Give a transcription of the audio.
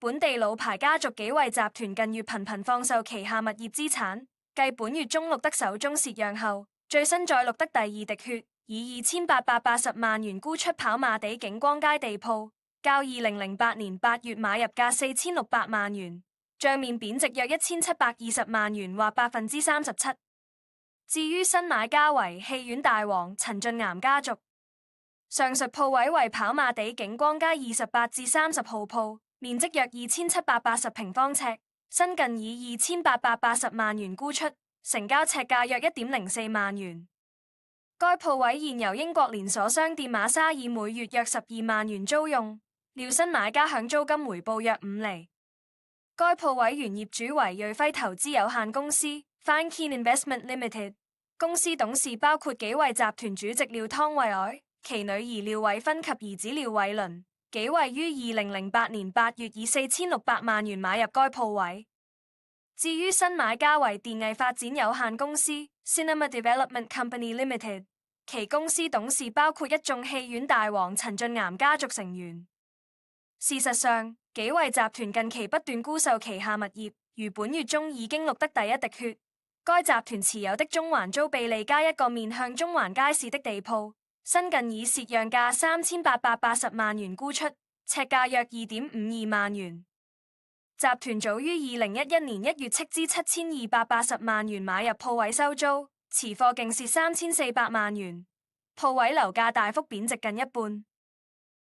本地老牌家族紀惠集團近月頻頻放售旗下物業資產，繼本月中錄得手中蝕讓後，最新再錄得第二滴血，以2880萬元沽出跑馬地景光街地鋪，較2008年8月買入價4600萬元，賬面貶值約1720萬元或37%。至於新買家為戲院大王陳俊岩家族，上述鋪位為跑馬地景光街28至30號鋪，面積約2780平方尺，新近以2880萬元沽出，成交尺價約1.04萬元。該鋪位現由英國連鎖商店馬莎爾每月約12萬元租用，料新買家享租金回報約5厘。該鋪位原業主為瑞輝投資有限公司 Finekey Investment Limited， 公司董事包括紀惠集團主席廖湯惠靄、其女兒廖偉芬及兒子廖偉倫。紀惠於2008年8月以4600萬元買入該鋪位。至於新買家為電藝發展有限公司 Cinema Development Company Limited， 其公司董事包括一眾戲院大王陳俊岩家族成員。事實上，紀惠集團近期不斷沽售旗下物業，如本月中已經錄得第一滴血。該集團持有的中環租庇利街一個面向中環街市的地鋪，新近以蝕讓價3880萬元沽出，尺價約2.52萬元。集團早於2011年1月斥資7280萬元買入鋪位收租，持貨淨蝕3400萬元，鋪位樓價大幅貶值近一半。